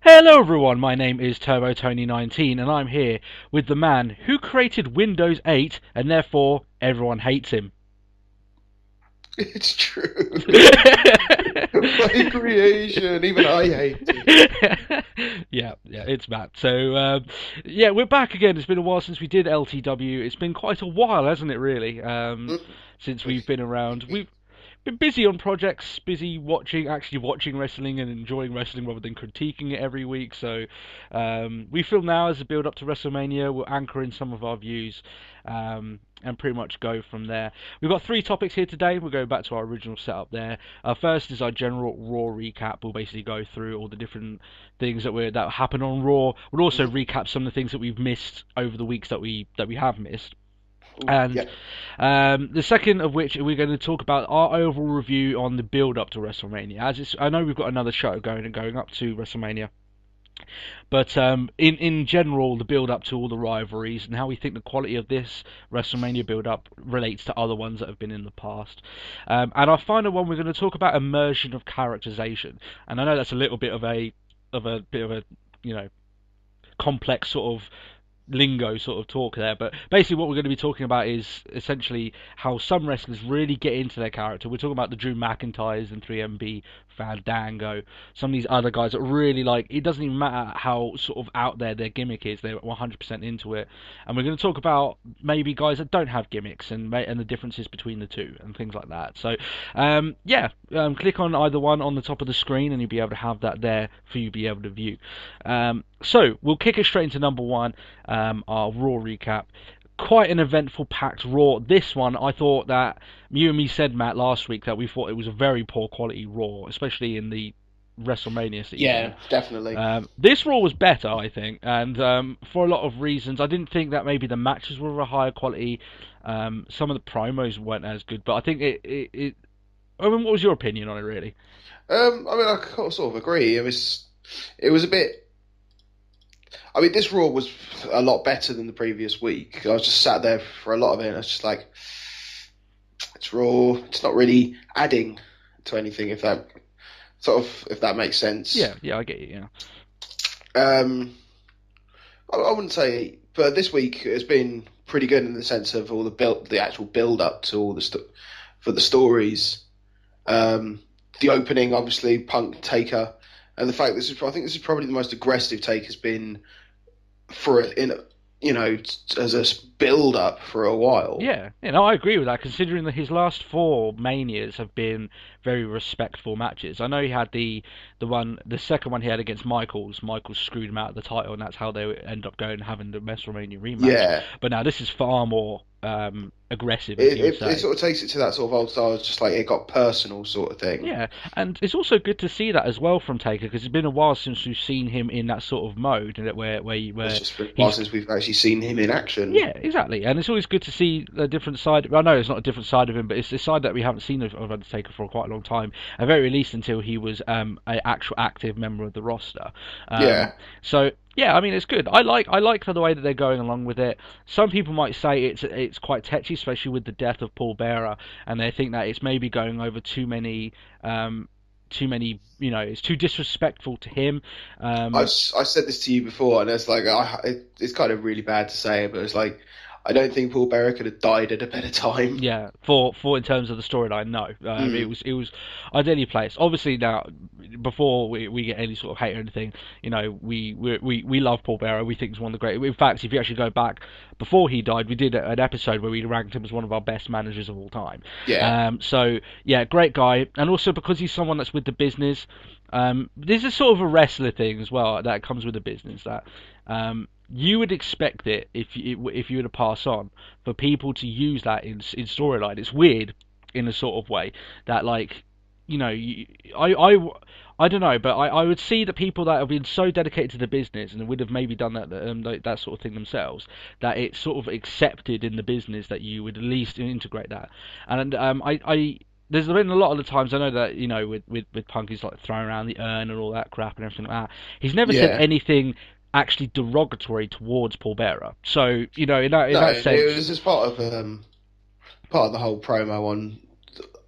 Hello everyone, my name is TurboTony19 and I'm here with the man who created Windows 8 and therefore everyone hates him. It's true. My creation, even I hate it. yeah, it's Matt. So, we're back again. It's been a while since we did LTW. It's been quite a while, hasn't it, really, since we've been around. We've been busy on projects, busy actually watching wrestling and enjoying wrestling rather than critiquing it every week. So we feel now as a build up to WrestleMania, we'll anchor in some of our views and pretty much go from there. We've got 3 topics here today. We'll go back to our original setup there. First is our general Raw recap. We'll basically go through all the different things that happen on Raw. We'll also recap some of the things that we've missed over the weeks that we have missed. And the second of which we're going to talk about our overall review on the build up to WrestleMania. I know we've got another show going up to WrestleMania, but in general, the build up to all the rivalries and how we think the quality of this WrestleMania build up relates to other ones that have been in the past. And our final one, we're going to talk about immersion of characterization. And I know that's a little bit of a complex sort of lingo sort of talk there, but basically what we're going to be talking about is essentially how some wrestlers really get into their character. We're talking about the Drew McIntyres and 3MB, Fandango, some of these other guys that really, like, it doesn't even matter how sort of out there their gimmick is, they're 100% into it. And we're going to talk about maybe guys that don't have gimmicks and the differences between the two and things like that. So click on either one on the top of the screen and you'll be able to have that there for you to be able to view. So we'll kick it straight into number one, our Raw recap. Quite an eventful, packed Raw. This one, I thought that you and me said, Matt, last week that we thought it was a very poor quality Raw, especially in the WrestleMania season. Yeah, definitely. This Raw was better, I think, and for a lot of reasons. I didn't think that maybe the matches were of a higher quality. Some of the promos weren't as good, but I think it I mean, what was your opinion on it, really? I sort of agree. It was a bit. I mean, this Raw was a lot better than the previous week. I was just sat there for a lot of it, and I was just like, it's Raw. It's not really adding to anything, if that makes sense. Yeah, I get you. Yeah. I wouldn't say, but this week has been pretty good in the sense of all the actual build up to all for the stories. The opening, obviously, Punk Taker. And the fact I think this is probably the most aggressive Take has been as a build up for a while. Yeah, I agree with that. Considering that his last 4 Manias have been very respectful matches. I know he had the second one he had against Michaels. Michaels screwed him out of the title, and that's how they end up going and having the WrestleMania rematch. Yeah, but now this is far more aggressive. It sort of takes it to that sort of old style, just like it got personal sort of thing. Yeah, and it's also good to see that as well from Taker, because it's been a while since we've seen him in that sort of mode, where it's just been a while since we've actually seen him in action. Yeah, exactly, and it's always good to see a different side. I know it's not a different side of him, but it's a side that we haven't seen of Undertaker for quite a long time, at very least until he was an actual active member of the roster. So. Yeah, I mean, it's good. I like the way that they're going along with it. Some people might say it's quite tetchy, especially with the death of Paul Bearer, and they think that it's maybe going over too many. It's too disrespectful to him. I said this to you before, and it's like it's kind of really bad to say, but it's like I don't think Paul Bearer could have died at a better time. Yeah, for in terms of the storyline, no. It was ideally placed. Obviously, now before we get any sort of hate or anything, we love Paul Bearer. We think he's one of the great. In fact, if you actually go back before he died, we did an episode where we ranked him as one of our best managers of all time. Yeah. So yeah, great guy, and also because he's someone that's with the business. This is sort of a wrestler thing as well that comes with the business that. You would expect it if you were to pass on for people to use that in storyline. It's weird in a sort of way that, like, I don't know, but I would see that people that have been so dedicated to the business and would have maybe done that sort of thing themselves, that it's sort of accepted in the business that you would at least integrate that. And there's been a lot of the times I know that with Punk he's like throwing around the urn and all that crap and everything like that. He's never said anything actually derogatory towards Paul Bearer. So, in that sense... it was just part of the whole promo on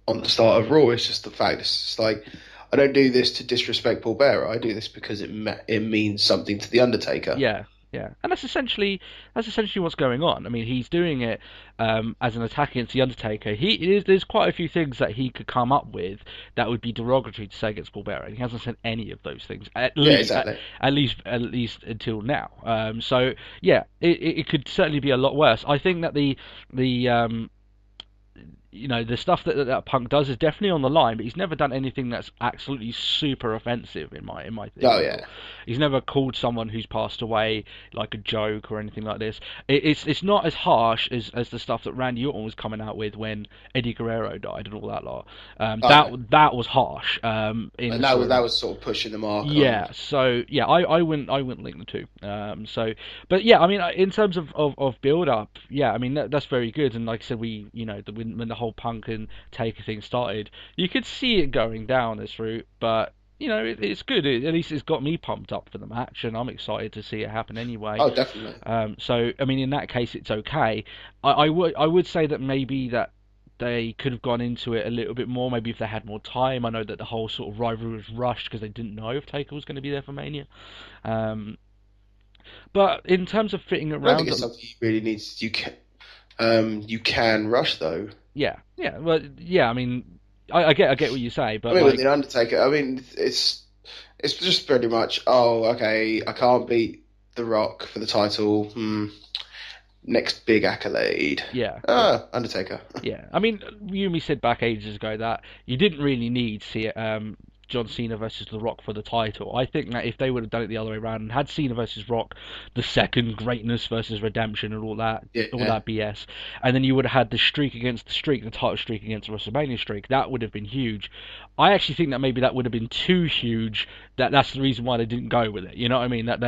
on the start of Raw. It's just the fact. It's just like, I don't do this to disrespect Paul Bearer. I do this because it means something to the Undertaker. Yeah, yeah, and that's essentially what's going on. I mean, he's doing it as an attack against the Undertaker. There's quite a few things that he could come up with that would be derogatory to say against Paul Bearer. He hasn't said any of those things Yeah, exactly. at least until now. So yeah, it could certainly be a lot worse. I think that the the stuff that Punk does is definitely on the line, but he's never done anything that's absolutely super offensive in my Oh opinion. yeah. He's never called someone who's passed away like a joke or anything like this. It's not as harsh as the stuff that Randy Orton was coming out with when Eddie Guerrero died and all that lot. That was harsh. In And that was sort of pushing the mark on. Yeah, so yeah, I wouldn't link the two. But yeah, I mean, in terms of build up, yeah, I mean that's very good. And like I said, when the whole Punk and Taker thing started, you could see it going down this route, but it's good. At least it's got me pumped up for the match, and I'm excited to see it happen anyway. Oh, definitely. So I mean, in that case, it's okay. I would say that maybe that they could have gone into it a little bit more, maybe if they had more time. I know that the whole sort of rivalry was rushed because they didn't know if Taker was going to be there for Mania. Um, but in terms of fitting I don't think around, it's something you really need. You can rush though. yeah, well, yeah. I mean, I get what you say, I but mean, with like, the Undertaker, I mean, it's just pretty much. Oh, okay, I can't beat The Rock for the title. Next big accolade. yeah, Undertaker. yeah. I mean, you and me said back ages ago that you didn't really need to see it. John Cena versus The Rock for the title. I think that if they would have done it the other way around and had Cena versus Rock, the second greatness versus redemption and all that Yeah. BS, and then you would have had the streak against the streak, the title streak against the WrestleMania streak, that would have been huge. I actually think that maybe that would have been too huge. That's the reason why they didn't go with it. You know what I mean? That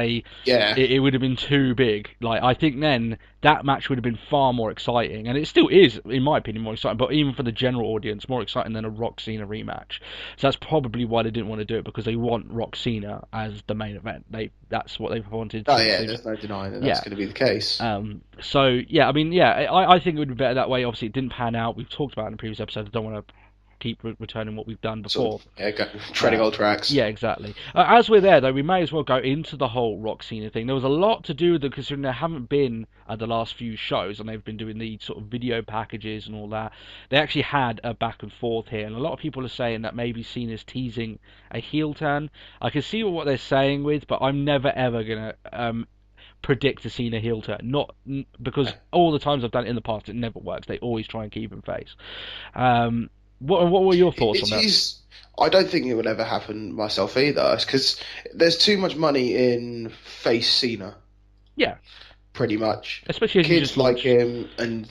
Yeah. it would have been too big. Like I think then that match would have been far more exciting, and it still is, in my opinion, more exciting. But even for the general audience, more exciting than a Rock Cena rematch. So that's probably why they didn't want to do it, because they want Rock Cena as the main event. That's what they wanted. Oh yeah. There's no denying that that's going to be the case. So yeah, I mean, yeah, I think it would be better that way. Obviously, it didn't pan out. We've talked about it in the previous episode. I don't want to keep returning what we've done before. Treading old tracks. Yeah, exactly. As we're there, though, we may as well go into the whole Rock Cena thing. There was a lot to do with it, considering there haven't been the last few shows, and they've been doing the sort of video packages and all that. They actually had a back and forth here, and a lot of people are saying that maybe Cena's teasing a heel turn. I can see what they're saying with, but I'm never ever gonna predict a Cena heel turn. Not because all the times I've done it in the past, it never works. They always try and keep him face. What were your thoughts on that? I don't think it would ever happen myself either, because there's too much money in face Cena. Yeah, pretty much. Especially as kids like him, and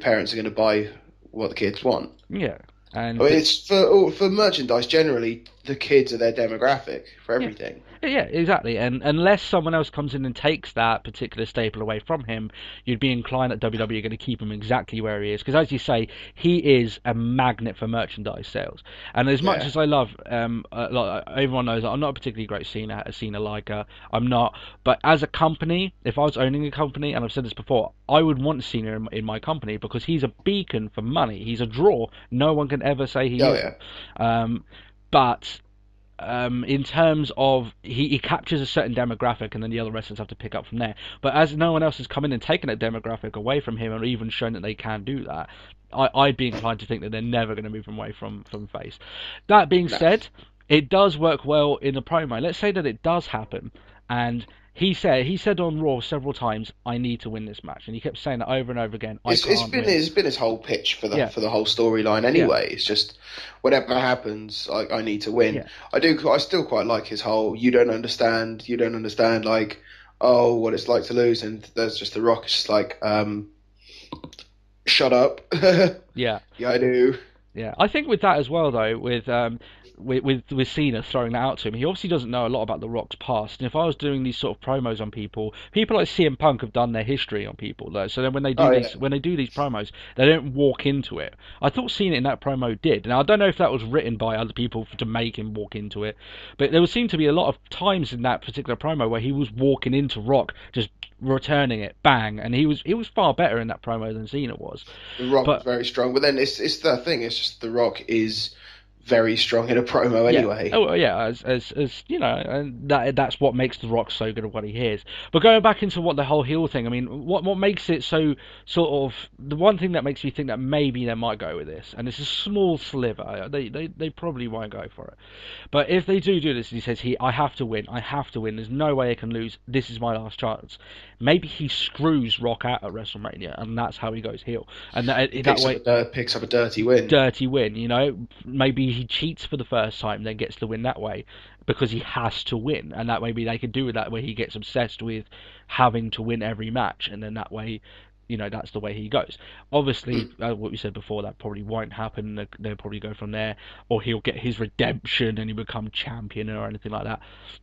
parents are going to buy what the kids want. Yeah, and I mean, it's for merchandise generally. The kids are their demographic for everything. Yeah, exactly. And unless someone else comes in and takes that particular staple away from him, you'd be inclined that WWE are going to keep him exactly where he is. Because as you say, he is a magnet for merchandise sales. And as much as I love, like everyone knows, I'm not a particularly great Cena liker. I'm not. But as a company, if I was owning a company, and I've said this before, I would want Cena in my company because he's a beacon for money. He's a draw. No one can ever say he is. Yeah. But in terms of he captures a certain demographic, and then the other wrestlers have to pick up from there. But as no one else has come in and taken that demographic away from him, or even shown that they can do that, I'd be inclined to think that they're never going to move him away from face. That being said, it does work well in the promo. Let's say that it does happen, and he said on Raw several times, "I need to win this match," and he kept saying that over and over again. It's been his whole pitch for the whole storyline anyway. Yeah. It's just whatever happens, I need to win. Yeah. I still quite like his whole you don't understand, like, oh, what it's like to lose, and there's just The Rock. It's just like, shut up. Yeah, I do. Yeah, I think with that as well, though, with Cena throwing that out to him, he obviously doesn't know a lot about The Rock's past. And if I was doing these sort of promos on people like CM Punk have done their history on people, though. So then when they do these promos, they don't walk into it. I thought Cena in that promo did. Now I don't know if that was written by other people to make him walk into it, but there would seem to be a lot of times in that particular promo where he was walking into Rock, just returning it, bang, and he was far better in that promo than Cena was. The Rock was very strong, but then it's the thing. It's just The Rock is very strong in a promo Yeah. anyway. Oh, yeah. As you know, and that's what makes The Rock so good at what he is. But going back into what the whole heel thing, I mean, what makes it so sort of the one thing that makes me think that maybe they might go with this, and it's a small sliver. They probably won't go for it. But if they do this, and he says, I have to win. I have to win. There's no way I can lose. This is my last chance. Maybe he screws Rock out at WrestleMania, and that's how he goes heel. And that way, picks up a dirty win. Dirty win. You know, maybe he cheats for the first time, then gets the win that way because he has to win, and that maybe they could do with that where he gets obsessed with having to win every match, and then that way, you know, that's the way he goes. Obviously, what we said before, that probably won't happen. They'll probably go from there, or he'll get his redemption and he'll become champion or anything like that.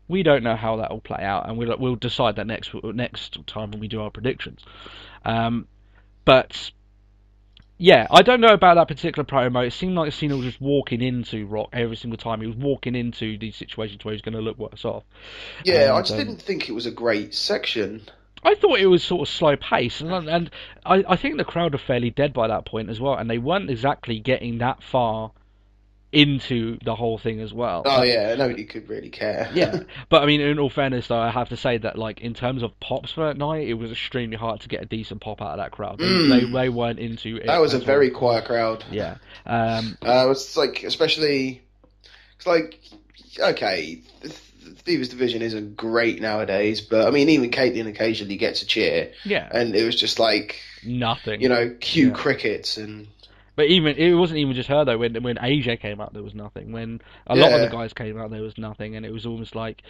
We don't know how that will play out, and we'll decide that next time when we do our predictions. But yeah, I don't know about that particular promo. It seemed like Cena was just walking into Rock every single time. He was walking into these situations where he's going to look worse off. Yeah, I just didn't think it was a great section. I thought it was sort of slow pace, and I think the crowd are fairly dead by that point as well, and they weren't exactly getting that far into the whole thing as well. Oh yeah, nobody could really care. Yeah, but I mean, in all fairness, though, I have to say that, like, in terms of pops for that night, it was extremely hard to get a decent pop out of that crowd. They weren't into it. That was a very quiet crowd. Yeah. It's like, especially, it's like, okay, the Divas division isn't great nowadays, but I mean, even Caitlyn occasionally gets a cheer. Yeah. And it was just like nothing. You know, cue crickets and. But even it wasn't even just her though. When AJ came out, there was nothing. When a lot of the guys came out, there was nothing, and it was almost like,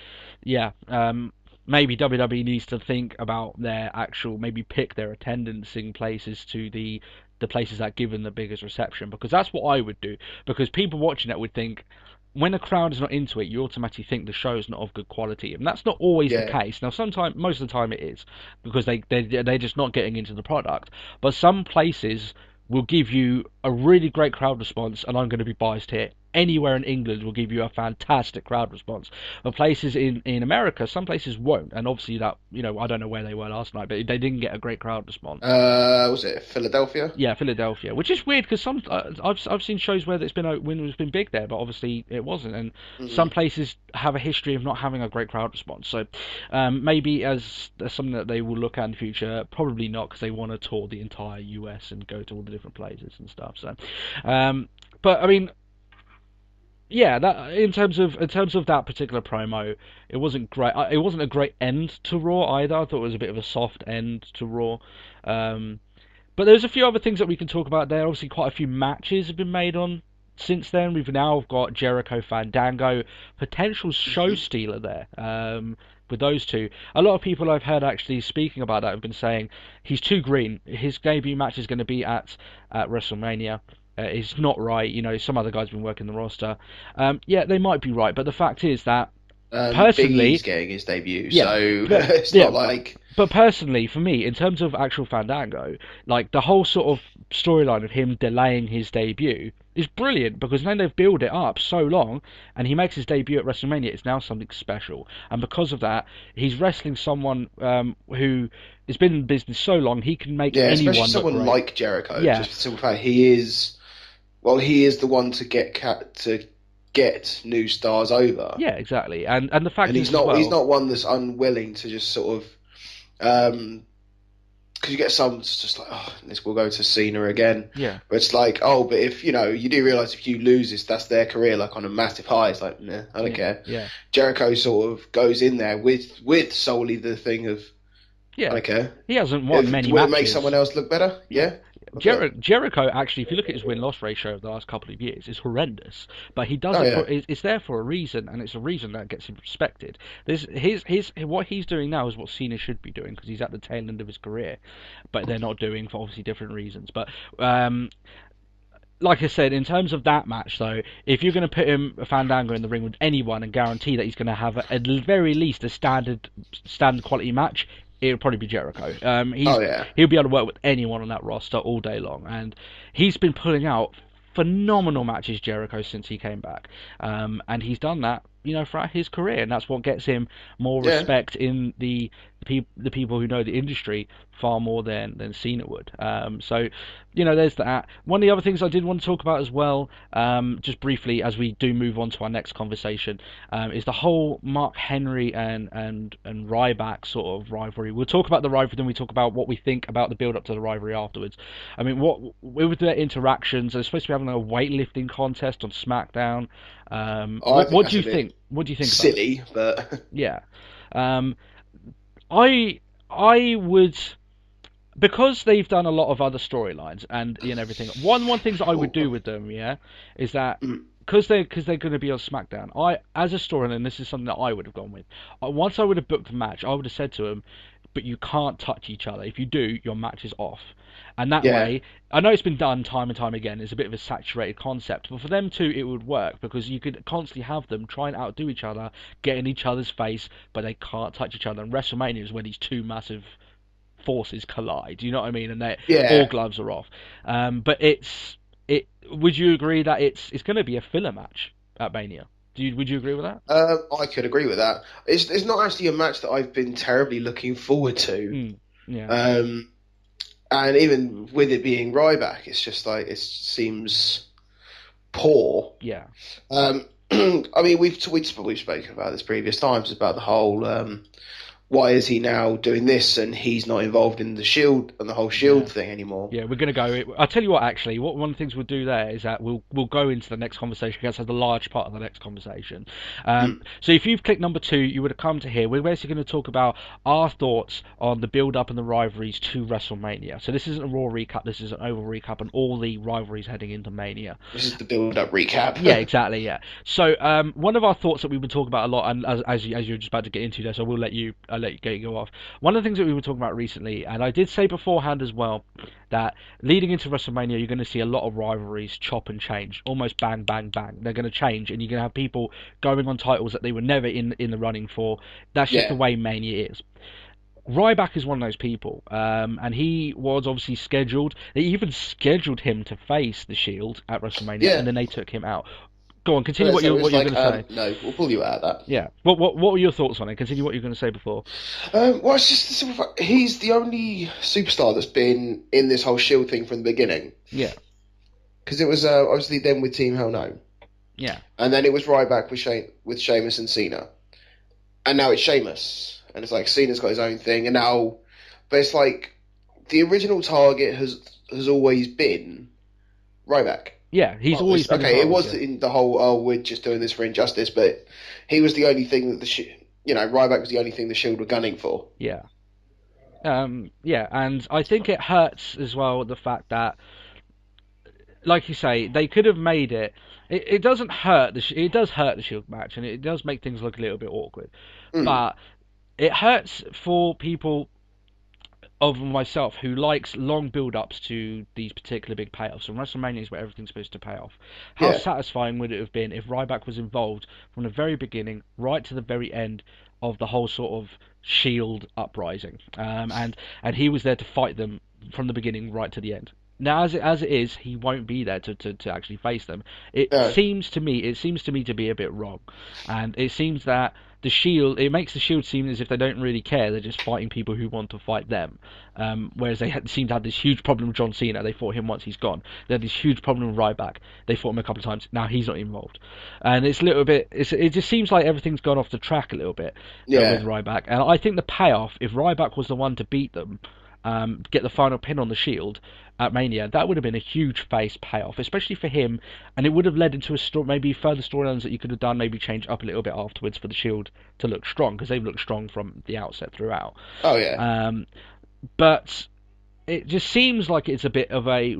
maybe WWE needs to think about their actual, maybe pick their attendancing places to the places that given the biggest reception, because that's what I would do. Because people watching that would think, when a crowd is not into it, you automatically think the show is not of good quality, and that's not always the case. Now, most of the time, it is because they're just not getting into the product. But some places will give you a really great crowd response, and I'm going to be biased here. Anywhere in England will give you a fantastic crowd response. But places in America, some places won't. And obviously that, you know, I don't know where they were last night, but they didn't get a great crowd response. Was it Philadelphia? Yeah, Philadelphia, which is weird because I've seen shows where it's been big there, but obviously it wasn't. And some places have a history of not having a great crowd response. So maybe as something that they will look at in the future, probably not, because they want to tour the entire US and go to all the different places and stuff. So, but I mean, yeah, that in terms of that particular promo, it wasn't great. It wasn't a great end to Raw either. I thought it was a bit of a soft end to Raw. But there's a few other things that we can talk about there. Obviously, quite a few matches have been made on since then. We've now got Jericho Fandango, potential show stealer there. With those two, a lot of people I've heard actually speaking about that have been saying he's too green. His debut match is going to be at WrestleMania. It's not right. You know, some other guys have been working the roster. Yeah, they might be right, but the fact is that personally, Big E's getting his debut, yeah, so it's not like. But personally, for me, in terms of actual Fandango, like the whole sort of storyline of him delaying his debut is brilliant, because then they've built it up so long, and he makes his debut at WrestleMania. It's now something special, and because of that, he's wrestling someone who has been in business so long, he can make anyone especially look someone great. like Jericho. Yeah. Just for the simple fact he is. Well, he is the one to get new stars over. Yeah, exactly, and the fact he's is not as well, he's not one that's unwilling to just sort of because you get some that's just like, oh, we'll go to Cena again. Yeah, but it's like, oh, but if you know, you do realise if you lose this, that's their career like on a massive high. It's like, nah, I don't care. Yeah, Jericho sort of goes in there with solely the thing of, I don't care. He hasn't won many will matches. It make someone else look better? Yeah. Jericho, actually, if you look at his win-loss ratio of the last couple of years, it's horrendous. But he does it's there for a reason, and it's a reason that gets him respected. What he's doing now is what Cena should be doing, because he's at the tail end of his career. But they're not doing for obviously different reasons. But like I said, in terms of that match, though, if you're going to put him, a Fandango, in the ring with anyone and guarantee that he's going to have at the very least a standard quality match, it'll probably be Jericho. He'll be able to work with anyone on that roster all day long, and he's been pulling out phenomenal matches, Jericho, since he came back, and he's done that throughout his career, and that's what gets him more Yeah. respect in the people who know the industry far more than Cena would. So, there's that. One of the other things I did want to talk about as well, just briefly as we do move on to our next conversation, is the whole Mark Henry and Ryback sort of rivalry. We'll talk about the rivalry, then we talk about what we think about the build up to the rivalry afterwards. I mean, what with their interactions, they're supposed to be having a weightlifting contest on SmackDown. I think What do that's you a bit think? What do you think about it? silly, but Yeah. Um, I would, because they've done a lot of other storylines and everything. One things that I would do with them, yeah, is that Mm, because they're going to be on SmackDown. As a storyline, this is something that I would have gone with. Once I would have booked the match, I would have said to them, but you can't touch each other. If you do, your match is off. And that yeah, way, I know it's been done time and time again. It's a bit of a saturated concept, but for them too, it would work because you could constantly have them try and outdo each other, get in each other's face, but they can't touch each other. And WrestleMania is where these two massive forces collide. You know what I mean? And they all yeah. gloves are off. But it. Would you agree that it's going to be a filler match at Mania? Would you agree with that? I could agree with that. It's not actually a match that I've been terribly looking forward to. Yeah. Um, and even with it being Ryback, it's just like it seems poor. Yeah. I mean, we've spoken about this previous times about the whole why is he now doing this and he's not involved in the Shield and the whole Yeah. Shield thing anymore. Yeah, we're going to go. I'll tell you what. Actually, one of the things we'll do there is that we'll go into the next conversation because that's a large part of the next conversation. Mm, So if you've clicked number 2, you would have come to here. We're basically going to talk about our thoughts on the build-up and the rivalries to WrestleMania. So this isn't a Raw recap. This is an overall recap on all the rivalries heading into Mania. this is the build-up recap. Yeah, exactly. Yeah. So one of our thoughts that we would talk about a lot, and as you're just about to get into there, so I'll let you go off. One of the things that we were talking about recently, and I did say beforehand as well, that leading into WrestleMania, you're going to see a lot of rivalries chop and change, almost bang, bang, bang. They're going to change, and you're going to have people going on titles that they were never in the running for. That's just the Yeah, way Mania is. Ryback is one of those people, and he was obviously scheduled. They even scheduled him to face the Shield at WrestleMania, and yeah. then they took him out. Go on, continue So what it you're was going like, to say. no, we'll pull you out of that. Yeah. What were your thoughts on it? Continue what you're going to say before. Well, it's just the simple fact he's the only superstar that's been in this whole Shield thing from the beginning. Yeah. Because it was obviously then with Team Hell No, Yeah. and then it was Ryback with Sheamus and Cena, and now it's Sheamus, and it's like Cena's got his own thing, and now, but it's like the original target has always been Ryback. Yeah. He's Well, always been okay, it involved. was Yeah. in the whole we're just doing this for injustice, but he was the only thing that Ryback was the only thing the Shield were gunning for. Yeah. Yeah, and I think it hurts as well the fact that, like you say, they could have made it. It doesn't hurt it does hurt the Shield match, and it does make things look a little bit awkward. Mm, But it hurts for people of myself who likes long build-ups to these particular big payoffs. And WrestleMania is where everything's supposed to pay off. How yeah, satisfying would it have been if Ryback was involved from the very beginning right to the very end of the whole sort of Shield uprising, and he was there to fight them from the beginning right to the end. Now, as it is, he won't be there to actually face them. no, It seems to me to be a bit wrong, and it seems that it makes the Shield seem as if they don't really care. They're just fighting people who want to fight them. Whereas seem to have this huge problem with John Cena. They fought him once, he's gone. They had this huge problem with Ryback. They fought him a couple of times. Now he's not involved, and it's a little bit. It just seems like everything's gone off the track a little bit with yeah, Ryback. And I think the payoff, if Ryback was the one to beat them, get the final pin on the Shield at Mania, that would have been a huge face payoff, especially for him, and it would have led into a story, maybe further storylines that you could have done, maybe change up a little bit afterwards for the Shield to look strong, because they've looked strong from the outset throughout. oh yeah, But it just seems like it's a bit of a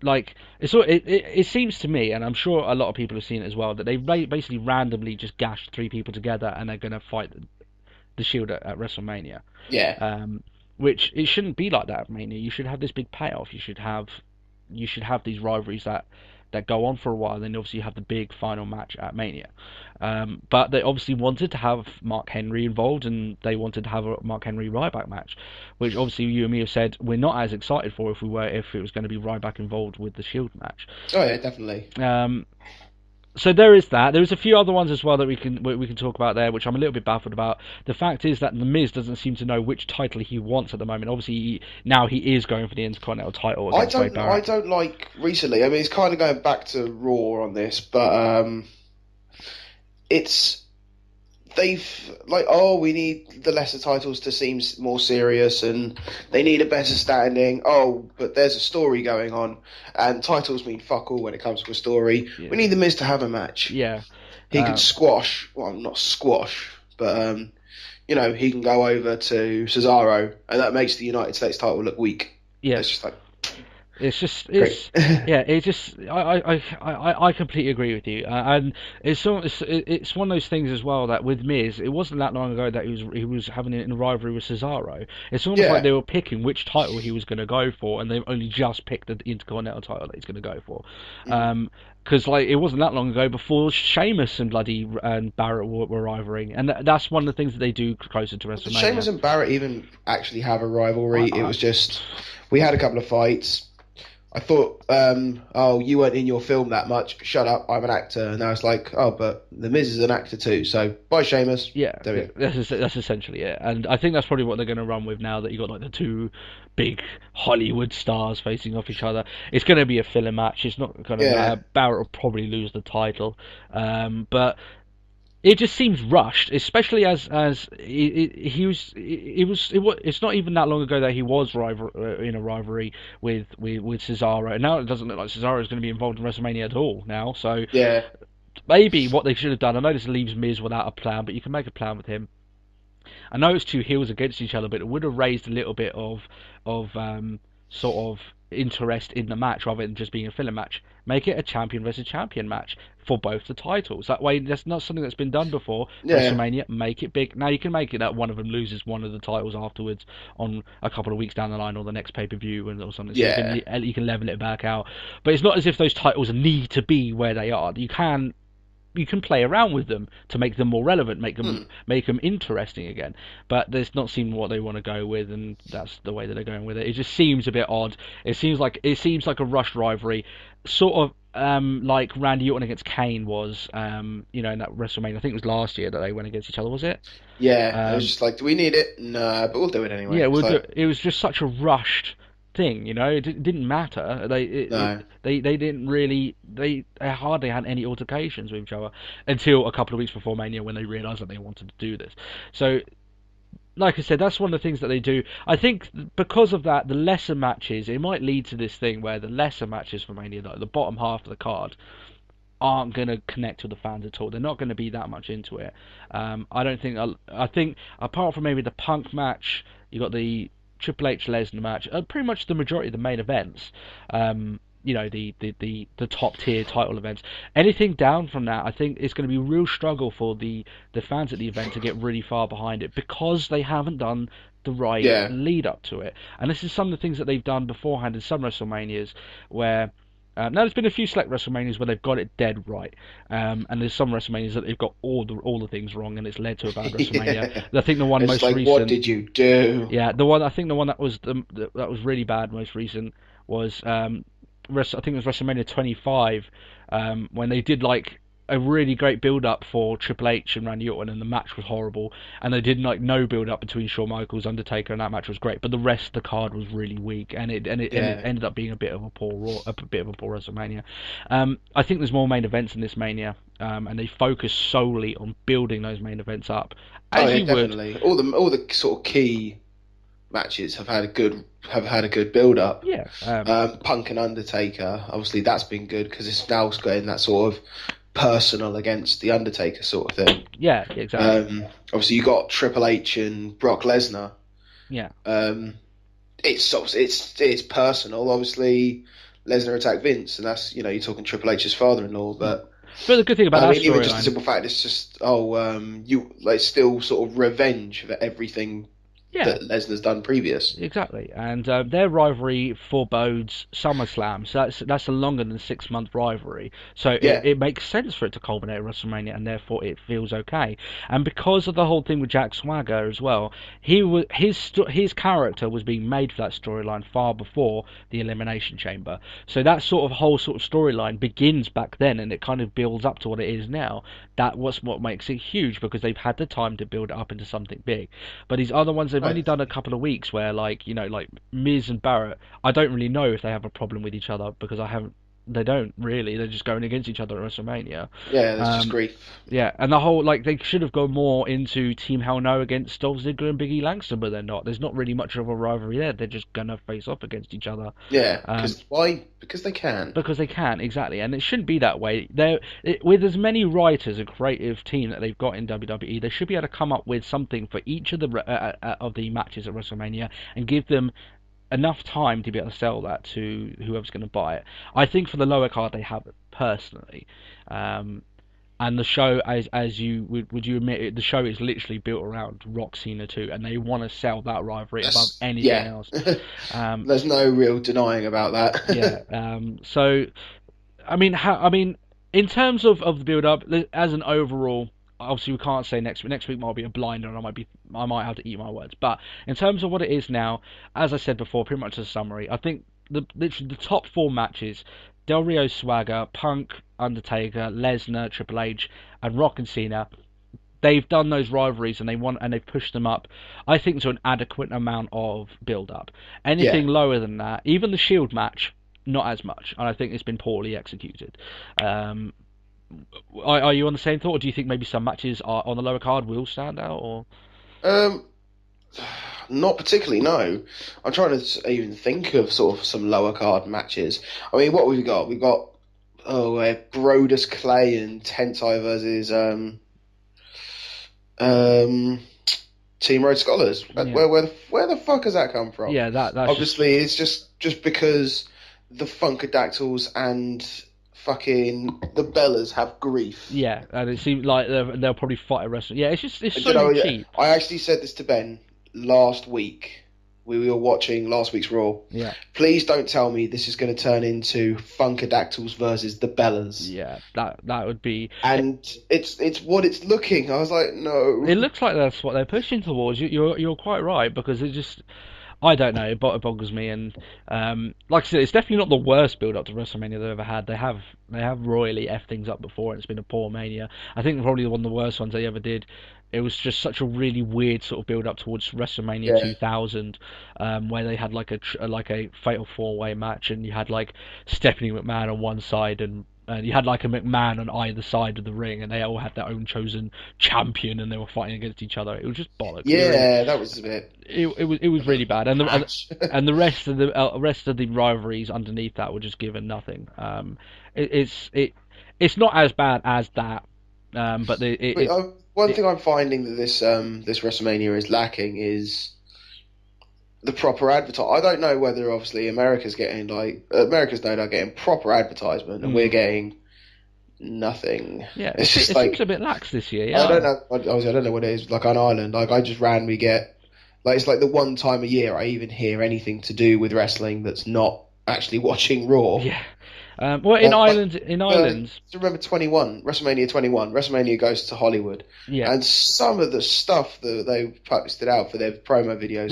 it seems to me, and I'm sure a lot of people have seen it as well, that they basically randomly just gashed 3 people together and they're going to fight the Shield at WrestleMania. yeah. Which it shouldn't be like that at Mania. You should have this big payoff. You should have these rivalries that go on for a while. Then obviously you have the big final match at Mania. But they obviously wanted to have Mark Henry involved, and they wanted to have a Mark Henry Ryback match, which obviously you and me have said we're not as excited for if it was going to be Ryback involved with the Shield match. Oh yeah, definitely. So there is that. There's a few other ones as well that we can talk about there, which I'm a little bit baffled about. The fact is that the Miz doesn't seem to know which title he wants at the moment. Obviously, now he is going for the Intercontinental title against Wade I Barrett. don't like recently. I mean, it's kind of going back to Raw on this, but it's they've like, oh, we need the lesser titles to seem more serious, and they need a better standing. Oh, but there's a story going on, and titles mean fuck all when it comes to a story. Yeah. We need the Miz to have a match. Yeah, he could squash. Well, not squash, but he can go over to Cesaro, and that makes the United States title look weak. Yeah, it's just like. I completely agree with you, and it's one of those things as well that with Miz, it wasn't that long ago that he was having it in a rivalry with Cesaro. It's almost like they were picking which title he was going to go for, and they've only just picked the Intercontinental title that he's going to go for. Because it wasn't that long ago before Sheamus and Barrett were rivaling, and that's one of the things that they do closer to WrestleMania. Did Sheamus and Barrett even actually have a rivalry? It was just we had a couple of fights. I thought, you weren't in your film that much. Shut up, I'm an actor. And now it's like, oh, but The Miz is an actor too. So, bye, Sheamus. Yeah, that's essentially it. And I think that's probably what they're going to run with now that you got like the two big Hollywood stars facing off each other. It's going to be a filler match. It's not going to matter. Barrett will probably lose the title. But it just seems rushed, especially as it's not even that long ago that he was in a rivalry with Cesaro, and now it doesn't look like Cesaro is going to be involved in WrestleMania at all now. So maybe what they should have done, I know this leaves Miz without a plan, but you can make a plan with him. I know it's two heels against each other, but it would have raised a little bit of sort of interest in the match rather than just being a filler match. Make it a champion versus champion match for both the titles. That way, that's not something that's been done before. WrestleMania, make it big. Now you can make it that one of them loses one of the titles afterwards on a couple of weeks down the line or the next pay-per-view or something. So you can level it back out. But it's not as if those titles need to be where they are. You can play around with them to make them more relevant, make them interesting again. But there's not seeming what they want to go with, and that's the way that they're going with it. It just seems a bit odd. It seems like a rushed rivalry, sort of like Randy Orton against Kane was, in that WrestleMania. I think it was last year that they went against each other. Was it? Yeah, it was just like, do we need it? No, but we'll do it anyway. Yeah, it was just such a rushed thing, it didn't matter. They didn't really, they hardly had any altercations with each other until a couple of weeks before Mania when they realised that they wanted to do this. So, like I said, that's one of the things that they do. I think because of that, the lesser matches, it might lead to this thing where the lesser matches for Mania, like the bottom half of the card, aren't going to connect with the fans at all. They're not going to be that much into it. I think apart from maybe the Punk match, you got the Triple H Lesnar match, pretty much the majority of the main events, the top tier title events. Anything down from that, I think it's going to be a real struggle for the fans at the event to get really far behind it because they haven't done the right lead up to it. And this is some of the things that they've done beforehand in some WrestleManias where. Now there's been a few select WrestleManias where they've got it dead right, and there's some WrestleManias that they've got all the things wrong, and it's led to a bad WrestleMania. I think the one it's most like, recent. What did you do? Yeah, the one that was that was really bad most recent was I think it was WrestleMania 25 when they did like a really great build up for Triple H and Randy Orton, and the match was horrible. And they did like no build up between Shawn Michaels, Undertaker, and that match was great. But the rest of the card was really weak, and it ended up being a bit of a poor WrestleMania. I think there's more main events in this Mania, and they focus solely on building those main events up. Definitely. All the sort of key matches have had a good build up. Yeah. Punk and Undertaker, obviously that's been good because it's now getting that sort of personal against the Undertaker sort of thing. Yeah, exactly. Obviously you got Triple H and Brock Lesnar. Yeah. It's personal. Obviously Lesnar attacked Vince, and that's you're talking Triple H's father-in-law, but the good thing about that even just the simple fact it's just it's still sort of revenge for everything Yeah, that Lesnar's done previous. exactly, and their rivalry forebodes SummerSlam, so that's a longer than 6 month rivalry. So Yeah, it makes sense for it to culminate at WrestleMania, and therefore it feels okay. And because of the whole thing with Jack Swagger as well, his character was being made for that storyline far before the Elimination Chamber. So that sort of whole sort of storyline begins back then, and it kind of builds up to what it is now. That was what makes it huge because they've had the time to build it up into something big. But these other ones, they've only right. done a couple of weeks where, like, like Miz and Barrett, I don't really know if they have a problem with each other because I haven't. They don't really. They're just going against each other at WrestleMania. Yeah, that's just Um, grief. yeah, and the whole like they should have gone more into Team Hell No against Dolph Ziggler and Biggie Langston, but they're not. There's not really much of a rivalry there. They're just gonna face off against each other. Yeah, Um, because why? Because they can. because they can, exactly, and it shouldn't be that way. With as many writers and creative team that they've got in WWE, they should be able to come up with something for each of the matches at WrestleMania and give them enough time to be able to sell that to whoever's going to buy it. I think for the lower card they have it personally, um, and the show, as you would you admit it, the show is literally built around Rock Cena 2, and they want to sell that rivalry above anything Yeah. else. Um, There's no real denying about yeah. that. So in terms of the build up, as an overall, obviously we can't say next week. Next week might be a blinder, and I might have to eat my words. But in terms of what it is now, as I said before, pretty much as a summary, I think literally the top four matches: Del Rio, Swagger, Punk, Undertaker, Lesnar, Triple H, and Rock and Cena. They've done those rivalries and they've pushed them up, I think, to an adequate amount of build up. Yeah. Anything lower than that, even the Shield match, not as much, and I think it's been poorly executed. Um, are you on the same thought, or do you think maybe some matches are on the lower card will stand out? Or Um, Not particularly. No, I'm trying to even think of sort of some lower card matches. I mean, what we've got? We've got Brodus Clay and Tentai versus um, Team Road Scholars. yeah, Where the fuck has that come from? yeah, that's just Obviously, it's just because the Funkadactyls and fucking the Bellas have grief. yeah, and it seems like they'll probably fight a wrestler. Yeah, it's And so yeah, cheap. I actually said this to Ben last week. We were watching last week's Raw. Yeah, Please don't tell me this is going to turn into Funkadactyls versus the Bellas. yeah, that would be. And it's what it's looking. I was like, no. It looks like that's what they're pushing towards. You're quite right because it just I don't know. It boggles me, and like I said, it's definitely not the worst build up to WrestleMania they've ever had. They have royally effed things up before, and it's been a poor Mania. I think probably one of the worst ones they ever did. It was just such a really weird sort of build up towards WrestleMania Yeah. 2000, where they had like a fatal four way match, and you had like Stephanie McMahon on one side and you had like a McMahon on either side of the ring, and they all had their own chosen champion, and they were fighting against each other. It was just bollocks. Yeah, that was a bit. It was really bad, and the Match. and the rest of the rivalries underneath that were just given nothing. It's not as bad as that, but But, one thing I'm finding that this WrestleMania is lacking is the proper advertising. I don't know whether obviously America's no doubt getting proper advertisement and we're getting nothing. yeah, It's just it like seems a bit lax this year. I Yeah, don't know. Obviously, I don't know what it is like on Ireland. Like I just randomly get like it's like the one time a year I even hear anything to do with wrestling that's not actually watching Raw. yeah. Well, in Ireland, Remember WrestleMania 21. WrestleMania goes to Hollywood, yeah, and some of the stuff that they posted out for their promo videos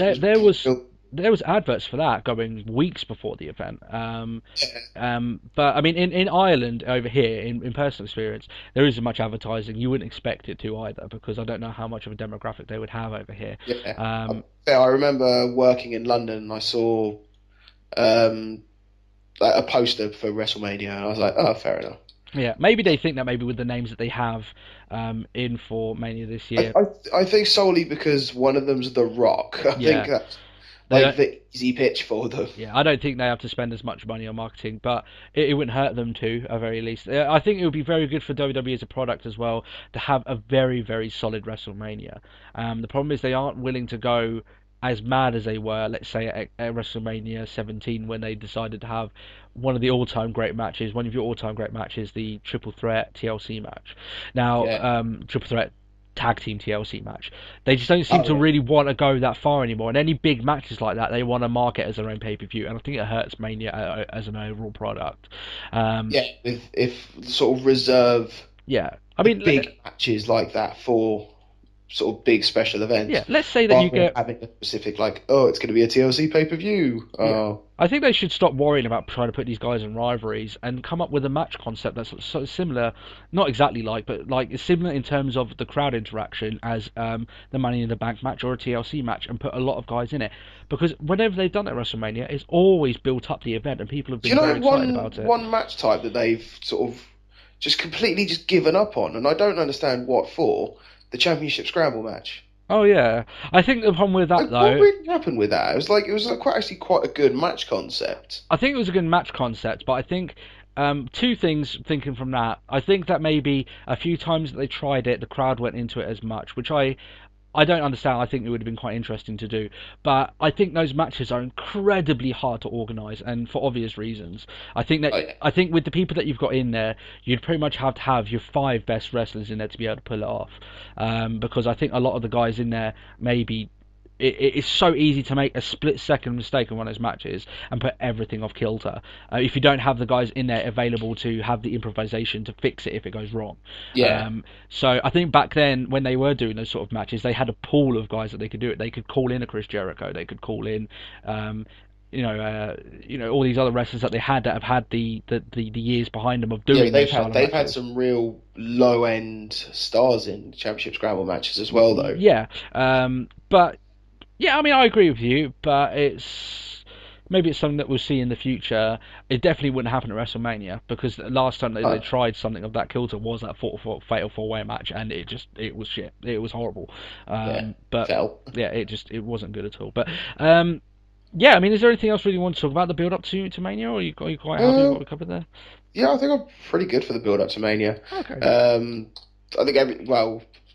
there was adverts for that going weeks before the event. But I mean, in Ireland over here, in personal experience, there isn't much advertising. You wouldn't expect it to either, because I don't know how much of a demographic they would have over here. Yeah. I remember working in London and I saw like a poster for WrestleMania, and I was like, oh, fair enough. Yeah, maybe they think that maybe with the names that they have in for Mania this year. I think solely because one of them's The Rock. I think that's like the easy pitch for them. Yeah, I don't think they have to spend as much money on marketing, but it wouldn't hurt them to, at very least. I think it would be very good for WWE as a product as well to have a very, very solid WrestleMania. The problem is they aren't willing to go as mad as they were, let's say, at WrestleMania 17, when they decided to have one of your all-time great matches, the Triple Threat TLC match. Now, Yeah. Triple Threat tag team TLC match. They just don't seem Oh to yeah. really want to go that far anymore. And any big matches like that, they want to market as their own pay-per-view, and I think it hurts Mania as an overall product. Um, Yeah, if sort of reserve yeah, I the mean, big matches like that for sort of big special events, yeah, let's say that you rather than get having a specific like, oh, it's going to be a TLC pay per view. yeah. I think they should stop worrying about trying to put these guys in rivalries and come up with a match concept that's so similar, not exactly like, but like similar in terms of the crowd interaction as the Money in the Bank match or a TLC match, and put a lot of guys in it. Because whenever they've done it at WrestleMania, it's always built up the event, and people have Do you been know very excited about it. one match type that they've sort of just completely just given up on, and I don't understand what for, the championship scramble match. Oh yeah, I think the problem with that Like, what though, really happened with that? It was like quite a good match concept. I think it was a good match concept, but I think two things thinking from that. I think that maybe a few times that they tried it, the crowd went into it as much, which I don't understand. I think it would have been quite interesting to do, but I think those matches are incredibly hard to organise, and for obvious reasons. Like, I think with the people that you've got in there, you'd pretty much have to have your five best wrestlers in there to be able to pull it off. Because I think a lot of the guys in there maybe it's so easy to make a split-second mistake in one of those matches and put everything off kilter if you don't have the guys in there available to have the improvisation to fix it if it goes wrong. yeah, So I think back then when they were doing those sort of matches, they had a pool of guys that they could do it. They could call in a Chris Jericho. They could call in. All these other wrestlers that they had that have had the years behind them of yeah. doing those style of They've had matches. some real low end stars in championship scramble matches as well, though. Yeah, but yeah, I mean, I agree with you, but maybe it's something that we'll see in the future. It definitely wouldn't happen at WrestleMania because the last time they Oh, tried something of that kilter was that fatal four-way match, and it was shit. It was horrible. yeah, But fell. yeah, it wasn't good at all. But yeah, I mean, is there anything else really you want to talk about the build up to Mania, or are you quite happy with what Um, we covered there? yeah, I think I'm pretty good for the build up to Mania. Okay. I think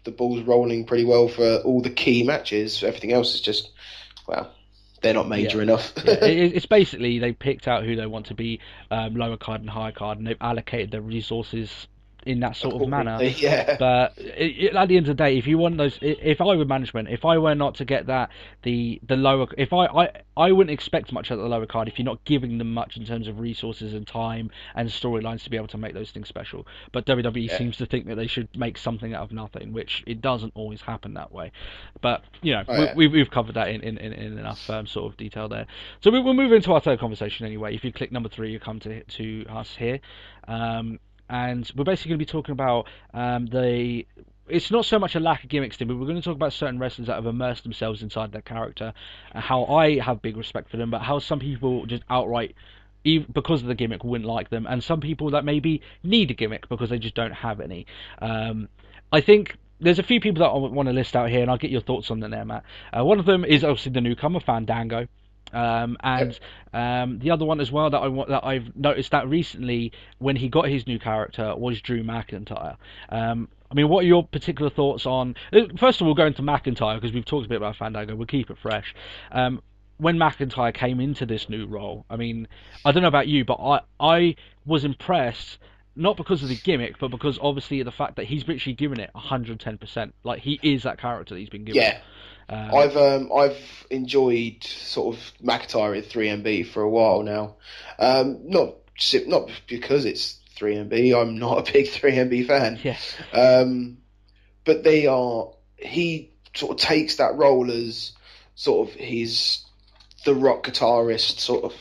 the ball's rolling pretty well for all the key matches. Everything else is just, well, they're not Yeah. major enough. Yeah, it's basically they picked out who they want to be lower card and higher card, and they've allocated their resources in that sort of manner. Accordingly, yeah, But at the end of the day, if you want those, if I were management, if I were not to get that the lower, if I wouldn't expect much at the lower card if you're not giving them much in terms of resources and time and storylines to be able to make those things special. But WWE yeah. seems to think that they should make something out of nothing, which it doesn't always happen that way. But you know, Oh, yeah. we've covered that in enough sort of detail there. So we'll move into our third conversation anyway. If you click number 3, you come to us here. And we're basically going to be talking about the. It's not so much a lack of gimmicks, but we're going to talk about certain wrestlers that have immersed themselves inside their character, and how I have big respect for them, but how some people just outright, because of the gimmick, wouldn't like them, and some people that maybe need a gimmick because they just don't have any. I think there's a few people that I want to list out here, and I'll get your thoughts on them there, Matt. One of them is obviously the newcomer, Fandango. And Yep. the other one as well that I've noticed that recently when he got his new character was Drew McIntyre. I mean, what are your particular thoughts on? First of all, going to McIntyre because we've talked a bit about Fandango. We'll keep it fresh. When McIntyre came into this new role, I mean, I don't know about you, but I was impressed. Not because of the gimmick, but because obviously of the fact that he's literally given it 110%. Like he is that character that he's been given. Yeah, Um, I've enjoyed sort of McIntyre in 3MB for a while now. Not because it's 3MB. I'm not a big 3MB fan. yeah, But he sort of takes that role as sort of the rock guitarist sort of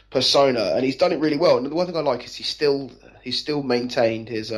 persona, and he's done it really well. And the one thing I like is he's still maintained his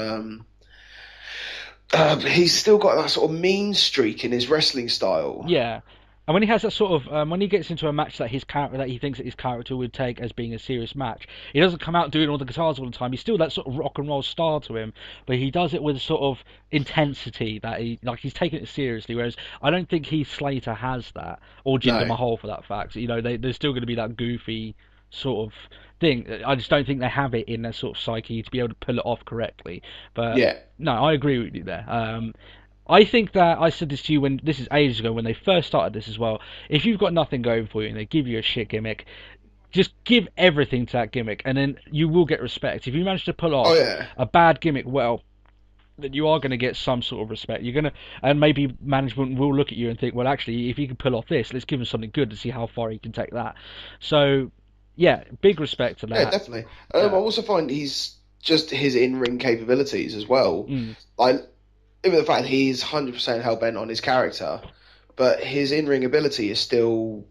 he's still got that sort of mean streak in his wrestling style. yeah. And when he has that sort of when he gets into a match that his character that he thinks that his character would take as being a serious match, he doesn't come out doing all the guitars all the time. He's still that sort of rock and roll style to him, but he does it with sort of intensity that he's taking it seriously. Whereas I don't think Heath Slater has that, or Jinder No, Mahal for that fact. You know, there's still going to be that goofy sort of thing. I just don't think they have it in their sort of psyche to be able to pull it off correctly. But yeah, no, I agree with you there. I think that I said this to you when this is ages ago when they first started this as well. If you've got nothing going for you and they give you a shit gimmick, just give everything to that gimmick, and then you will get respect. If you manage to pull oh off yeah, a bad gimmick well, then you are going to get some sort of respect. You're going to, and maybe management will look at you and think, well, actually, if he can pull off this, let's give him something good to see how far he can take that. So, yeah, big respect to Yeah, that. definitely. I also find he's just his in-ring capabilities as well. Mm, Like, even the fact he's 100% hell-bent on his character, but his in-ring ability is still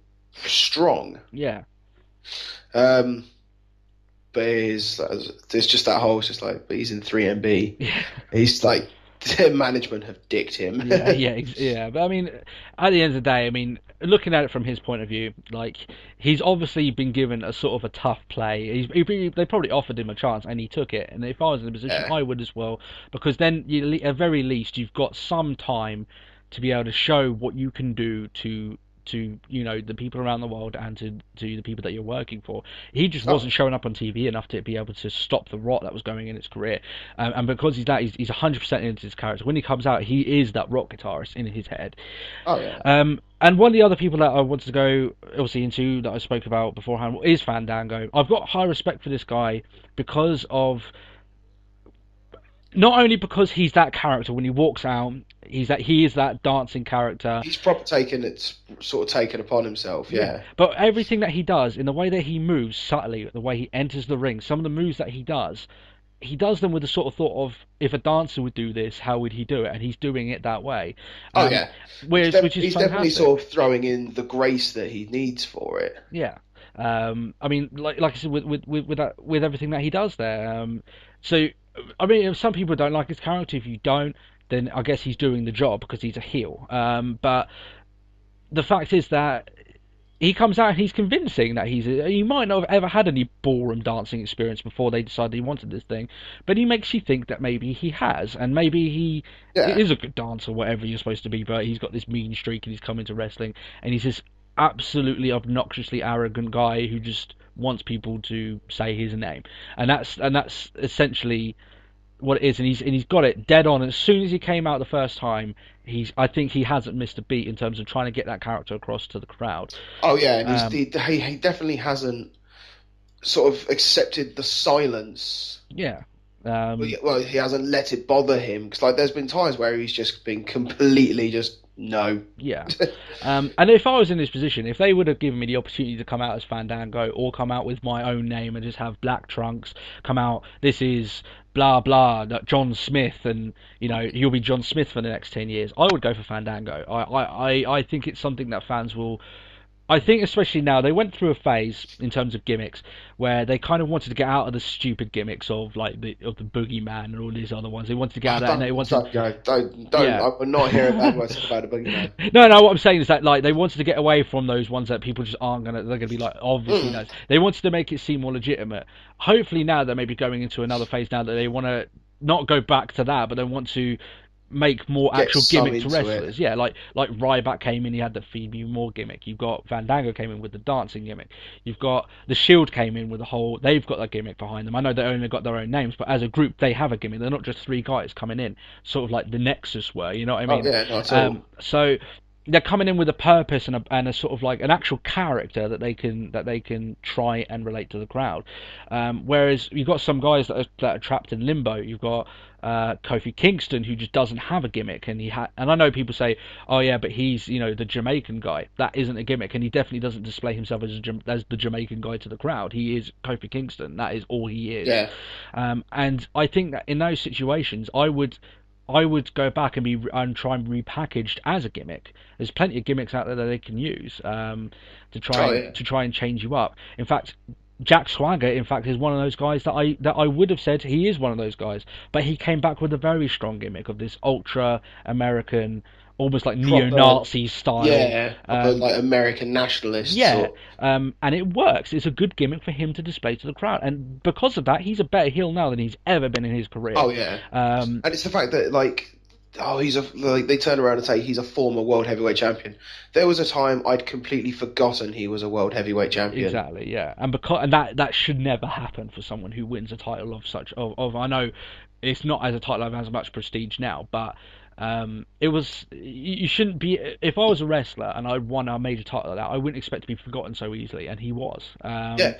strong. yeah, Um, but there's just that whole, it's just like, but he's in 3MB. yeah. He's like, their management have dicked him. Yeah. But I mean, at the end of the day, I mean, looking at it from his point of view, like he's obviously been given a sort of a tough play. They probably offered him a chance, and he took it. And if I was in the position, Yeah. I would as well, because then at very least you've got some time to be able to show what you can do to the people around the world and to the people that you're working for. He just Oh, wasn't showing up on TV enough to be able to stop the rot that was going in his career. And because he's 100% into his character. When he comes out, he is that rock guitarist in his head. oh yeah. And one of the other people that I wanted to go obviously into that I spoke about beforehand is Fandango. I've got high respect for this guy because of not only because he's that character when he walks out, he is that dancing character. He's proper taken upon himself, yeah. But everything that he does, in the way that he moves subtly, the way he enters the ring, some of the moves that he does them with the sort of thought of if a dancer would do this, how would he do it? And he's doing it that way. Oh yeah. Which is He's definitely sort of throwing in the grace that he needs for it. Yeah. I mean, like I said, with everything that he does there. So, I mean, if some people don't like his character. If you don't, then I guess he's doing the job because he's a heel. But the fact is that he comes out and he's convincing that he might not have ever had any ballroom dancing experience before they decided he wanted this thing, but he makes you think that maybe he has, and maybe he Yeah. is a good dancer, whatever you're supposed to be, but he's got this mean streak and he's come into wrestling and he's this absolutely obnoxiously arrogant guy who just wants people to say his name, and that's essentially what it is, and he's got it dead on. As soon as he came out the first time, I think he hasn't missed a beat in terms of trying to get that character across to the crowd. Oh yeah, and he definitely hasn't sort of accepted the silence. Yeah. Well, he hasn't let it bother him because, like, there's been times where he's just been completely just no. Yeah. And if I was in this position, if they would have given me the opportunity to come out as Fandango or come out with my own name and just have black trunks, come out, this is blah blah, John Smith, and you'll be John Smith for the next 10 years, I would go for Fandango. I think it's something that fans will. I think especially now they went through a phase in terms of gimmicks where they kind of wanted to get out of the stupid gimmicks of like the boogeyman and all these other ones. They wanted to get out of that, and they wanted. Don't. Yeah. I'm not hearing bad words about a boogeyman. No. What I'm saying is that like they wanted to get away from those ones that people just aren't gonna. They're gonna be like obviously no. They wanted to make it seem more legitimate. Hopefully now they're maybe going into another phase now that they want to not go back to that, but they want to make more actual gimmick to wrestlers. Yeah, like Ryback came in, he had the Feed Me More gimmick. You've got Fandango came in with the dancing gimmick. You've got the Shield came in with the whole. They've got that gimmick behind them. I know they only got their own names, but as a group they have a gimmick. They're not just three guys coming in, sort of like the Nexus were. You know what I mean? Oh yeah, not at all. So they're coming in with a purpose and a sort of like an actual character that they can try and relate to the crowd. Whereas you've got some guys that are trapped in limbo. You've got Kofi Kingston, who just doesn't have a gimmick, and and I know people say, oh yeah, but he's the Jamaican guy. That isn't a gimmick, and he definitely doesn't display himself as the Jamaican guy to the crowd. He is Kofi Kingston. That is all he is. Yeah. And I think that in those situations, I would go back and try and repackaged as a gimmick. There's plenty of gimmicks out there that they can use to try and change you up. In fact, Jack Swagger, in fact, is one of those guys that I would have said he is one of those guys, but he came back with a very strong gimmick of this ultra American, almost like neo-Nazi style. Yeah, like American nationalists. Yeah, and it works. It's a good gimmick for him to display to the crowd, and because of that, he's a better heel now than he's ever been in his career. Oh yeah, and it's the fact that they turn around and say he's a former world heavyweight champion. There was a time I'd completely forgotten he was a world heavyweight champion. Exactly, yeah, and that should never happen for someone who wins a title of such. I know it's not as a title of as much prestige now, but it was. You shouldn't be. If I was a wrestler and I won a major title like that, I wouldn't expect to be forgotten so easily, and he was. Yeah.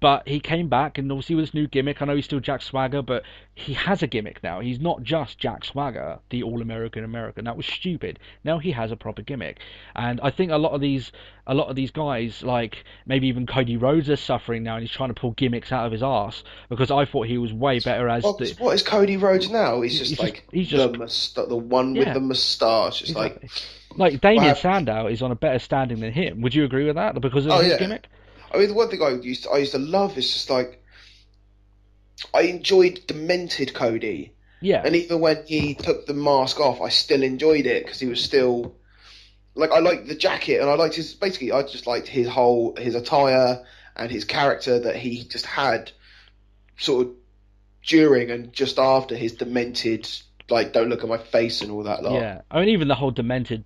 But he came back, and obviously with this new gimmick, I know he's still Jack Swagger, but he has a gimmick now. He's not just Jack Swagger, the All-American American. That was stupid. Now he has a proper gimmick, and I think a lot of these guys, like maybe even Cody Rhodes, are suffering now, and he's trying to pull gimmicks out of his arse because I thought he was way better as the. What is Cody Rhodes now? He's just like he's just the one with yeah, the moustache. It's exactly. Like Damien I Sandow is on a better standing than him. Would you agree with that because of oh his yeah. gimmick? I mean, the one thing I used to love is just like I enjoyed demented Cody. Yeah. And even when he took the mask off, I still enjoyed it because he was still like I liked the jacket and I liked his basically I just liked his attire and his character that he just had sort of during and just after his demented like don't look at my face and all that lot. Yeah, I mean even the whole demented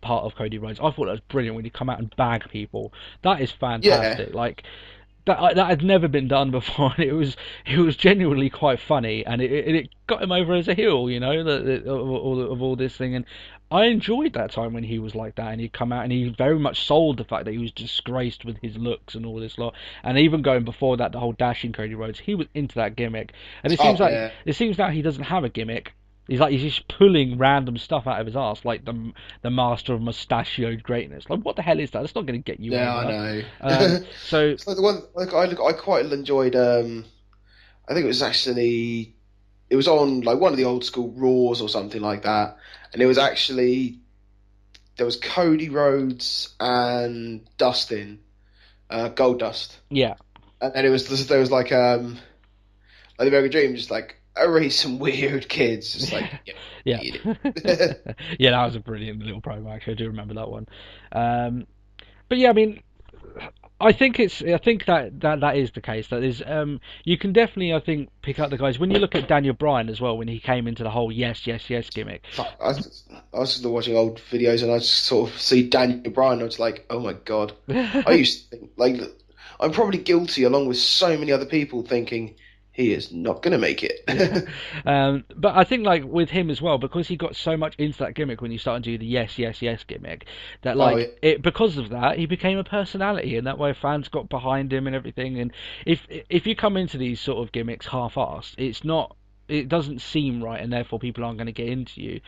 part of Cody Rhodes, I thought that was brilliant when he come out and bag people. That is fantastic. Yeah. Like that had never been done before, and it was genuinely quite funny, and it got him over as a heel, you know, of all this thing, and I enjoyed that time when he was like that, and he'd come out and he very much sold the fact that he was disgraced with his looks and all this lot, and even going before that, the whole dashing Cody Rhodes, he was into that gimmick, and it seems like he doesn't have a gimmick. He's just pulling random stuff out of his ass, like the master of mustachioed greatness. Like, what the hell is that? That's not going to get you. Yeah, over. I know. So it's like the one like I quite enjoyed. I think it was on like one of the old school Raws or something like that, and it was actually there was Cody Rhodes and Dustin, Goldust. Yeah, and it was there was like the American Dream, just like. I raised some weird kids. It's like, yeah, yeah, that was a brilliant little promo. Actually, I do remember that one. But yeah, I mean, I think that is the case. That is, you can definitely, I think, pick up the guys when you look at Daniel Bryan as well when he came into the whole yes gimmick. I was just watching old videos and I just sort of see Daniel Bryan. I was like, oh my god. I used to think, like, I'm probably guilty along with so many other people thinking. He is not going to make it. Yeah. But I think, like, with him as well, because he got so much into that gimmick when he started to do the yes gimmick, that, like, because of that, he became a personality, and that way fans got behind him and everything. And if you come into these sort of gimmicks half-assed, it doesn't seem right, and therefore people aren't going to get into you.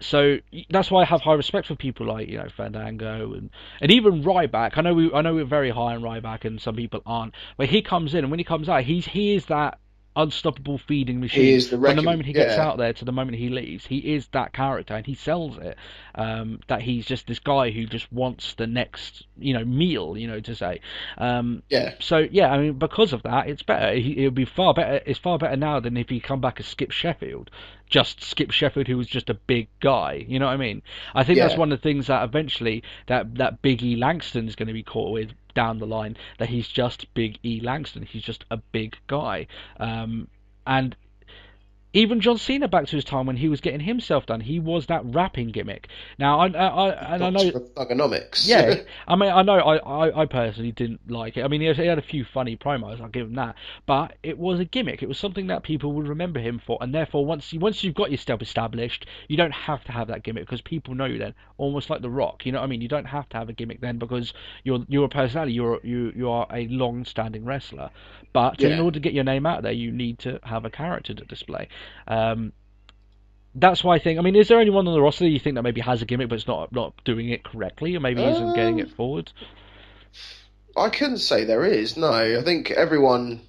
So that's why I have high respect for people like Fandango and even Ryback. I know we're very high on Ryback, and some people aren't. But he comes in, and when he comes out, he is that unstoppable feeding machine. He is from the moment he gets out there to the moment he leaves. He is that character, and he sells it. That he's just this guy who just wants the next meal, to say. So yeah, I mean because of that, it's better. It'll be far better. It's far better now than if he come back as Skip Sheffield. Just Skip Sheffield, who was just a big guy. You know what I mean? I think that's one of the things that eventually that Big E Langston's going to be caught with down the line. That he's just Big E Langston. He's just a big guy. And even John Cena, back to his time when he was getting himself done, he was that rapping gimmick. Now, I know thugonomics. Yeah, I mean, I know I personally didn't like it. I mean, he had a few funny promos, I'll give him that, but it was a gimmick. It was something that people would remember him for, and therefore, once you've got yourself established, you don't have to have that gimmick because people know you then. Almost like The Rock, you know what I mean? You don't have to have a gimmick then because you're a personality. You are a long-standing wrestler, but in order to get your name out there, you need to have a character to display. That's why I think. I mean, is there anyone on the roster that you think that maybe has a gimmick but it's not doing it correctly, or maybe isn't getting it forward? I couldn't say there is. No, I think everyone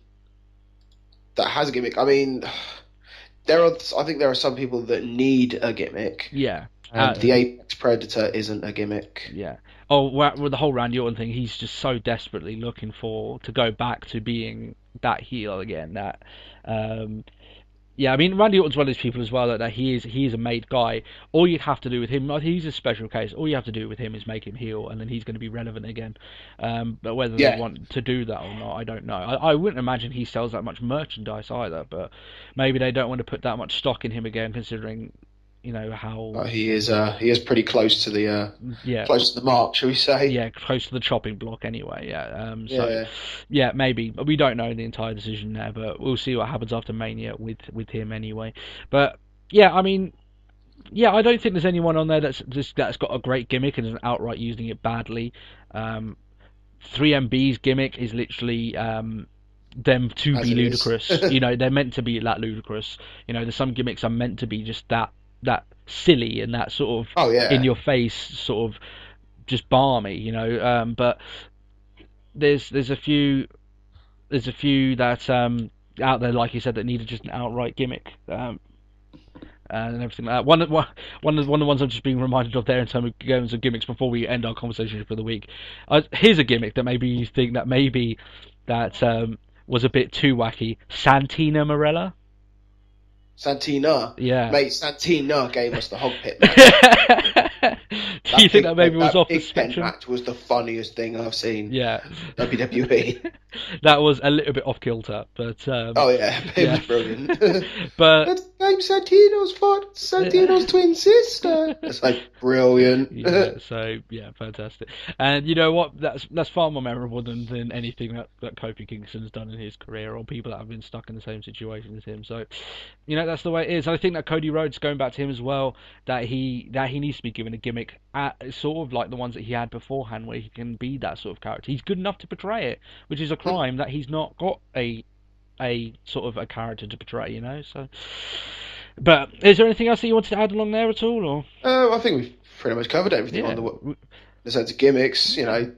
that has a gimmick. I mean, I think there are some people that need a gimmick. Yeah. And the Apex Predator isn't a gimmick. Yeah. Oh, with the whole Randy Orton thing, he's just so desperately looking to go back to being that heel again. Yeah, I mean, Randy Orton's one of those people as well that he is a made guy. All you'd have to do with him, he's a special case. All you have to do with him is make him heel, and then he's going to be relevant again. But whether they want to do that or not, I don't know. I wouldn't imagine he sells that much merchandise either, but maybe they don't want to put that much stock in him again, considering how he is pretty close to the close to the mark, shall we say? Yeah, close to the chopping block anyway. Yeah, maybe, but we don't know the entire decision there. But we'll see what happens after Mania with him anyway. But yeah, I mean, I don't think there's anyone on there that's got a great gimmick and isn't outright using it badly. 3MB's gimmick is literally them to As be it ludicrous. is. You know, they're meant to be that ludicrous. You know, there's some gimmicks are meant to be just that silly and that sort of Oh in yeah. your face, sort of just balmy. You know, but there's a few that out there, like you said, that needed just an outright gimmick. And everything like that. One of the ones I'm just being reminded of there in terms of gimmicks before we end our conversation for the week. Here's a gimmick that maybe you think that maybe that was a bit too wacky. Santina Morella. Santina, Yeah. mate, Santina gave us the hog pit match. Do you think that maybe was off the Pig pen spectrum? match was the funniest thing I've seen. Yeah. WWE. That was a little bit off kilter, but Oh yeah, it was brilliant. But That's Santino's twin sister. It's like brilliant. yeah, so yeah, fantastic. And you know what? That's far more memorable than anything that Kofi Kingston's done in his career, or people that have been stuck in the same situation as him. So, you know, that's the way it is. And I think that Cody Rhodes, going back to him as well, that he needs to be given a gimmick, sort of like the ones that he had beforehand, where he can be that sort of character. He's good enough to portray it, which is a crime that he's not got a sort of a character to portray, you know. So, but is there anything else that you wanted to add along there at all, or? I think we've pretty much covered everything on Yeah. the sense of gimmicks. You know,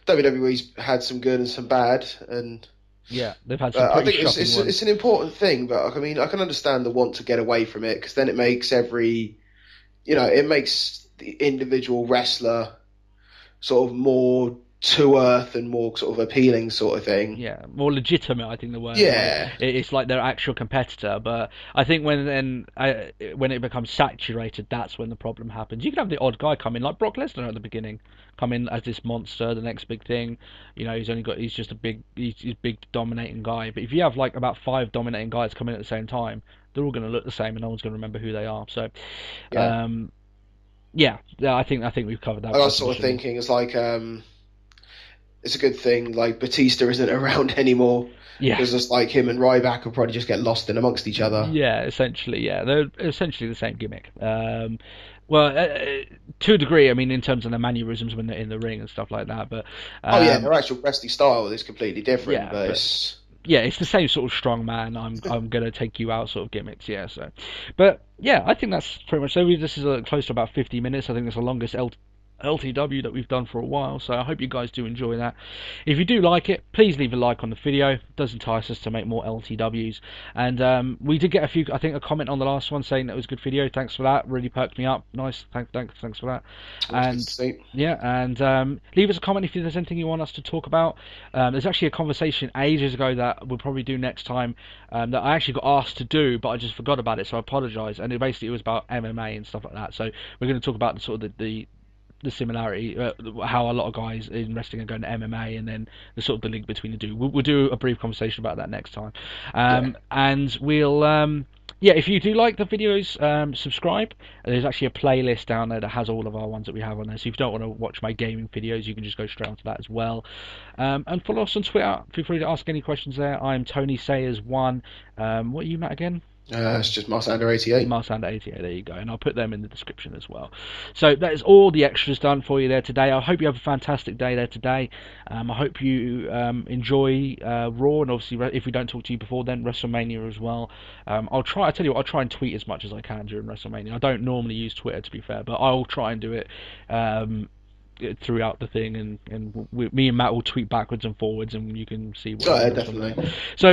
WWE's had some good and some bad, and Yeah, they've had some I pretty think shocking ones. it's an important thing. But I mean, I can understand the want to get away from it, because then it makes it makes the individual wrestler sort of more to earth and more sort of appealing, sort of thing. Yeah, more legitimate, I think the word. Yeah. Like, it's like their actual competitor, but I think when it becomes saturated, that's when the problem happens. You can have the odd guy come in, like Brock Lesnar at the beginning, come in as this monster, the next big thing. You know, he's just a he's big dominating guy. But if you have like about 5 dominating guys come in at the same time, they're all going to look the same, and no one's going to remember who they are. So, Yeah. Yeah, I think we've covered that. I was sort of thinking, it's like it's a good thing like Batista isn't around anymore. Yeah. Because it's like him and Ryback will probably just get lost in amongst each other. Yeah, essentially, yeah. They're essentially the same gimmick. Well, to a degree, I mean, in terms of their mannerisms when they're in the ring and stuff like that. But Oh yeah, their actual wrestling style is completely different, yeah, but but- it's yeah, it's the same sort of strong man. I'm gonna take you out sort of gimmicks. Yeah, so, but yeah, I think that's pretty much. So this is close to about 50 minutes. I think it's the longest LTW that we've done for a while, so I hope you guys do enjoy that. If you do like it, please leave a like on the video. It does entice us to make more LTWs. And we did get a comment on the last one saying that was a good video. Thanks for that, really perked me up. Nice, thanks for that. And yeah, and leave us a comment if there's anything you want us to talk about. There's actually a conversation ages ago that we'll probably do next time, that I actually got asked to do, but I just forgot about it, so I apologise. And it was about MMA and stuff like that. So we're going to talk about the similarity, how a lot of guys in wrestling are going to MMA, and then the sort of the link between the two. We'll do a brief conversation about that next time. And we'll if you do like the videos, subscribe. There's actually a playlist down there that has all of our ones that we have on there, so if you don't want to watch my gaming videos, you can just go straight onto that as well. And follow us on Twitter. Feel free to ask any questions there. I'm Tony Sayers1. What are you, Matt, again? it's just Marsander88. Marsander88, there you go, and I'll put them in the description as well. So that is all the extras done for you there today. I hope you have a fantastic day there today. I hope you enjoy Raw, and obviously if we don't talk to you before then, WrestleMania as well. I'll try and tweet as much as I can during WrestleMania. I don't normally use Twitter, to be fair, but I'll try and do it throughout the thing, and me and Matt will tweet backwards and forwards, and you can see what definitely. So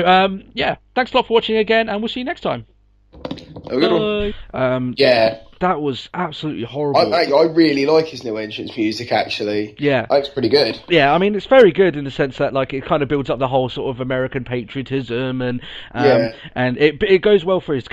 yeah, thanks a lot for watching again, and we'll see you next time. Have a good one. Yeah, that was absolutely horrible. I really like his new entrance music, actually. Yeah, it's pretty good. Yeah, I mean, it's very good in the sense that like it kind of builds up the whole sort of American patriotism, and and it goes well for his